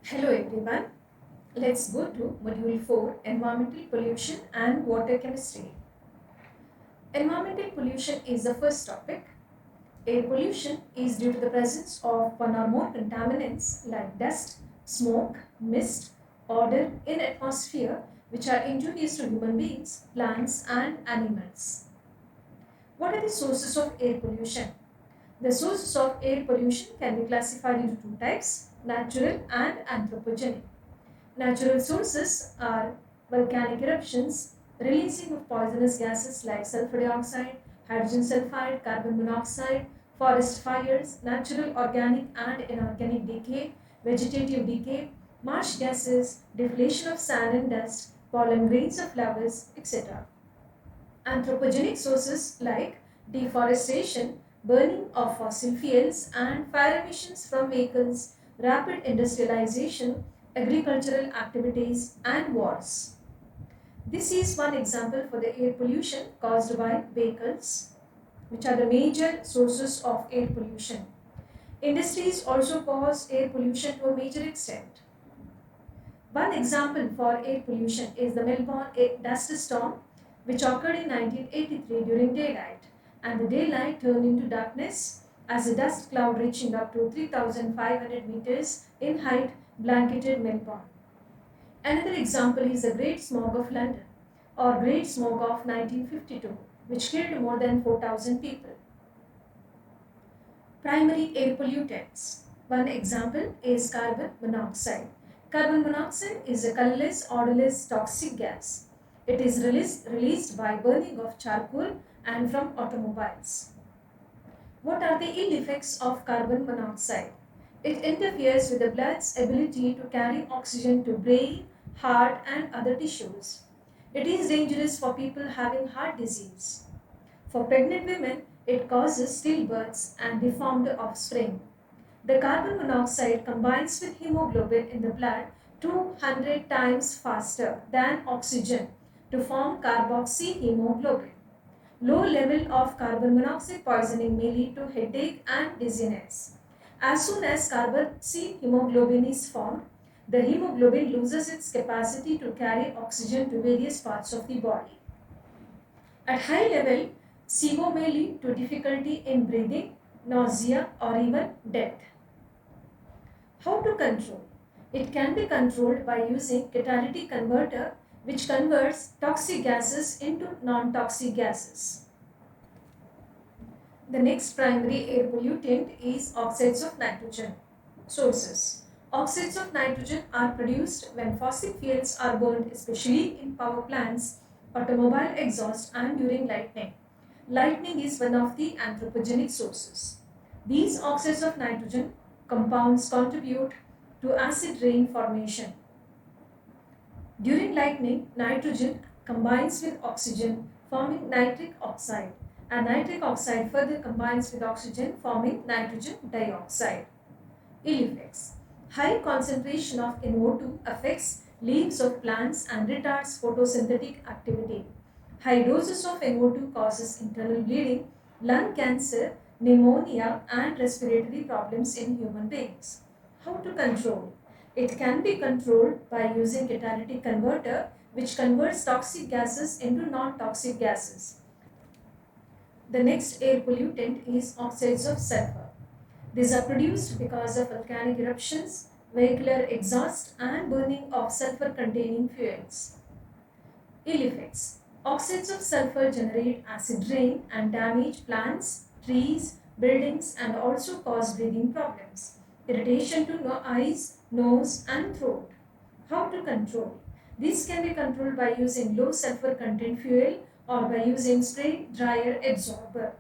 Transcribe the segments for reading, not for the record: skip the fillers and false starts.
Hello everyone. Let's go to Module 4 Environmental Pollution and Water Chemistry. Environmental pollution is the first topic. Air pollution is due to the presence of one or more contaminants like dust, smoke, mist, odor in atmosphere which are injurious to human beings, plants and animals. What are the sources of air pollution? The sources of air pollution can be classified into two types, natural and anthropogenic. Natural sources are volcanic eruptions, releasing of poisonous gases like sulfur dioxide, hydrogen sulfide, carbon monoxide, forest fires, natural organic and inorganic decay, vegetative decay, marsh gases, deflation of sand and dust, pollen grains of flowers, etc. Anthropogenic sources like deforestation, burning of fossil fuels, and fire emissions from vehicles, rapid industrialization, agricultural activities, and wars. This is one example for the air pollution caused by vehicles, which are the major sources of air pollution. Industries also cause air pollution to a major extent. One example for air pollution is the Melbourne dust storm, which occurred in 1983 during daylight, and the daylight turned into darkness as a dust cloud reaching up to 3,500 meters in height blanketed Melbourne. Another example is the Great Smog of London, or Great Smog of 1952, which killed more than 4,000 people. Primary air pollutants. One example is carbon monoxide. Carbon monoxide is a colorless, odorless, toxic gas. It is released by burning of charcoal and from automobiles. What are the ill effects of carbon monoxide? It interferes with the blood's ability to carry oxygen to brain, heart, and other tissues. It is dangerous for people having heart disease. For pregnant women, it causes stillbirths and deformed offspring. The carbon monoxide combines with hemoglobin in the blood 200 times faster than oxygen to form carboxyhemoglobin. Low level of carbon monoxide poisoning may lead to headache and dizziness. As soon as carboxyhemoglobin is formed, the hemoglobin loses its capacity to carry oxygen to various parts of the body. At high level, SIBO may lead to difficulty in breathing, nausea, or even death. How to control? It can be controlled by using catalytic converter, which converts toxic gases into non-toxic gases. The next primary air pollutant is oxides of nitrogen. Sources. Oxides of nitrogen are produced when fossil fuels are burned, especially in power plants, automobile exhaust, and during lightning. Lightning is one of the anthropogenic sources. These oxides of nitrogen compounds contribute to acid rain formation. During lightning, nitrogen combines with oxygen, forming nitric oxide, and nitric oxide further combines with oxygen, forming nitrogen dioxide. Ill effects. High concentration of NO2 affects leaves of plants and retards photosynthetic activity. High doses of NO2 causes internal bleeding, lung cancer, pneumonia, and respiratory problems in human beings. How to control? It can be controlled by using catalytic converter, which converts toxic gases into non-toxic gases. The next air pollutant is oxides of sulfur. These are produced because of volcanic eruptions, vehicular exhaust, and burning of sulfur-containing fuels. Ill effects. Oxides of sulfur generate acid rain and damage plants, trees, buildings, and also cause breathing problems, irritation to eyes, nose, and throat. How to control? These can be controlled by using low sulfur content fuel or by using spray dryer absorber.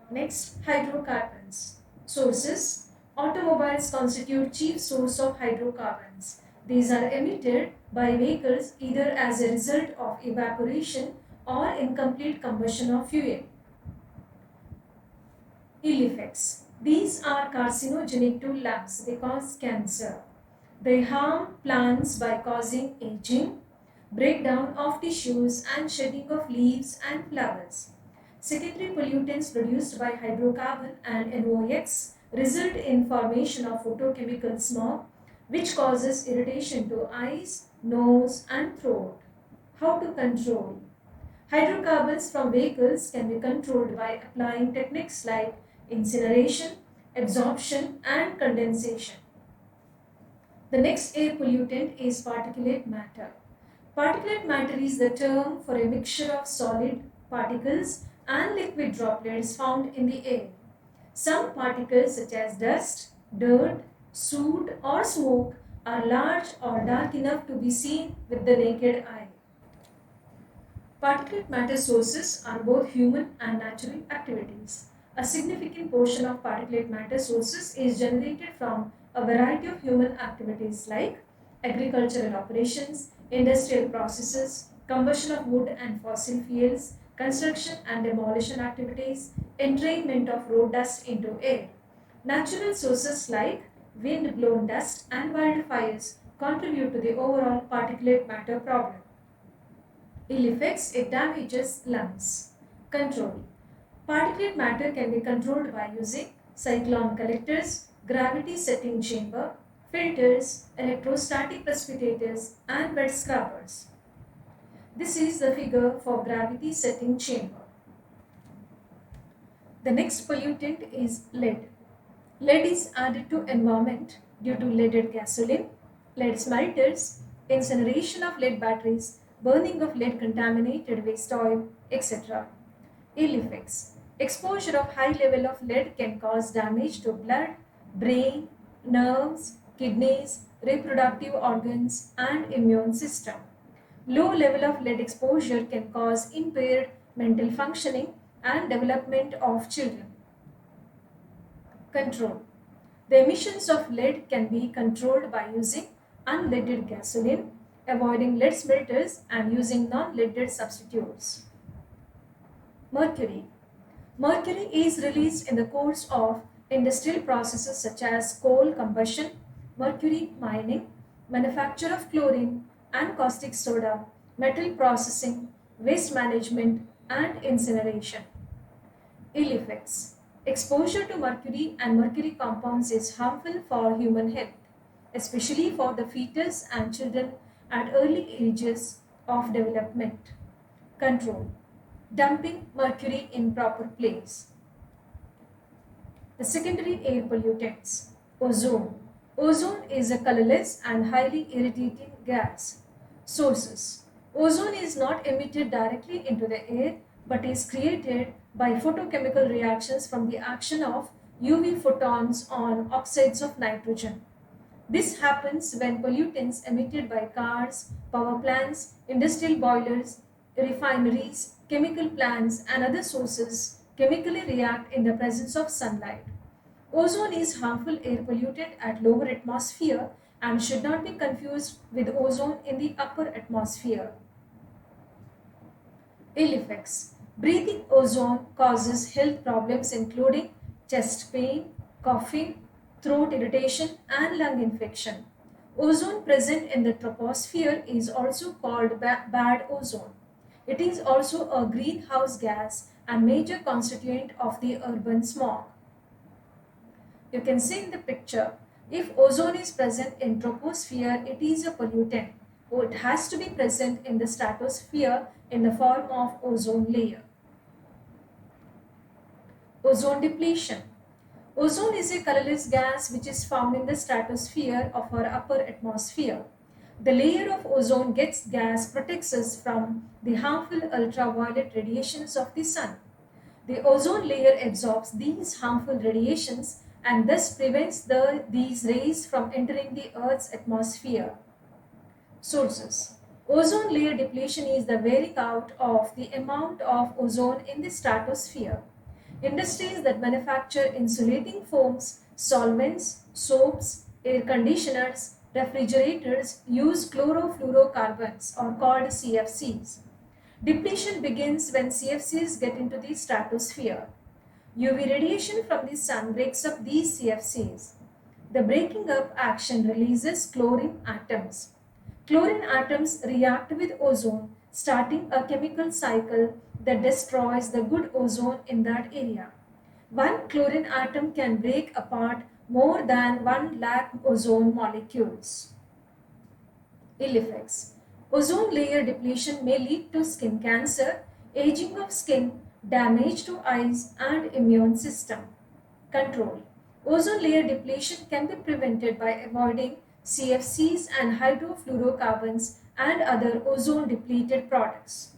Next, hydrocarbons. Sources. Automobiles constitute chief source of hydrocarbons. These are emitted by vehicles either as a result of evaporation or incomplete combustion of fuel. Ill effects. These are carcinogenic to lungs. They cause cancer. They harm plants by causing aging, breakdown of tissues, and shedding of leaves and flowers. Secondary pollutants produced by hydrocarbon and NOx result in formation of photochemical smog, which causes irritation to eyes, nose, and throat. How to control? Hydrocarbons from vehicles can be controlled by applying techniques like incineration, absorption, and condensation. The next air pollutant is particulate matter. Particulate matter is the term for a mixture of solid particles and liquid droplets found in the air. Some particles such as dust, dirt, soot or smoke are large or dark enough to be seen with the naked eye. Particulate matter sources are both human and natural activities. A significant portion of particulate matter sources is generated from a variety of human activities like agricultural operations, industrial processes, combustion of wood and fossil fuels, construction and demolition activities, entrainment of road dust into air. Natural sources like wind-blown dust and wildfires contribute to the overall particulate matter problem. Ill effects, it damages lungs. Control. Particulate matter can be controlled by using cyclone collectors, gravity setting chamber, filters, electrostatic precipitators, and wet scrubbers. This is the figure for gravity setting chamber. The next pollutant is lead. Lead is added to environment due to leaded gasoline, lead smelters, incineration of lead batteries, burning of lead contaminated waste oil, etc. Ill effects. Exposure of high level of lead can cause damage to blood, brain, nerves, kidneys, reproductive organs, and immune system. Low level of lead exposure can cause impaired mental functioning and development of children. Control. The emissions of lead can be controlled by using unleaded gasoline, avoiding lead smelters, and using non-leaded substitutes. Mercury. Mercury is released in the course of industrial processes such as coal combustion, mercury mining, manufacture of chlorine and caustic soda, metal processing, waste management, and incineration. Ill effects. Exposure to mercury and mercury compounds is harmful for human health, especially for the fetus and children at early ages of development. Control. Dumping mercury in proper place. The secondary air pollutants. Ozone. Ozone is a colorless and highly irritating gas. Sources. Ozone is not emitted directly into the air but is created by photochemical reactions from the action of UV photons on oxides of nitrogen. This happens when pollutants emitted by cars, power plants, industrial boilers, refineries, chemical plants, and other sources chemically react in the presence of sunlight. Ozone is harmful air pollutant at lower atmosphere and should not be confused with ozone in the upper atmosphere. Ill effects. Breathing ozone causes health problems including chest pain, coughing, throat irritation, and lung infection. Ozone present in the troposphere is also called bad ozone. It is also a greenhouse gas and major constituent of the urban smog. You can see in the picture, if ozone is present in troposphere, it is a pollutant. It has to be present in the stratosphere in the form of ozone layer. Ozone depletion. Ozone is a colorless gas which is found in the stratosphere of our upper atmosphere. The layer of ozone gets gas protects us from the harmful ultraviolet radiations of the sun. The ozone layer absorbs these harmful radiations and thus prevents these rays from entering the Earth's atmosphere. Sources. Ozone layer depletion is the wearing out of the amount of ozone in the stratosphere. Industries that manufacture insulating foams, solvents, soaps, air conditioners, refrigerators use chlorofluorocarbons or called CFCs. Depletion begins when CFCs get into the stratosphere. UV radiation from the sun breaks up these CFCs. The breaking up action releases chlorine atoms. Chlorine atoms react with ozone, starting a chemical cycle that destroys the good ozone in that area. One chlorine atom can break apart more than 1 lakh ozone molecules. Ill effects. Ozone layer depletion may lead to skin cancer, aging of skin, damage to eyes, and immune system. Control. Ozone layer depletion can be prevented by avoiding CFCs and hydrofluorocarbons and other ozone depleted products.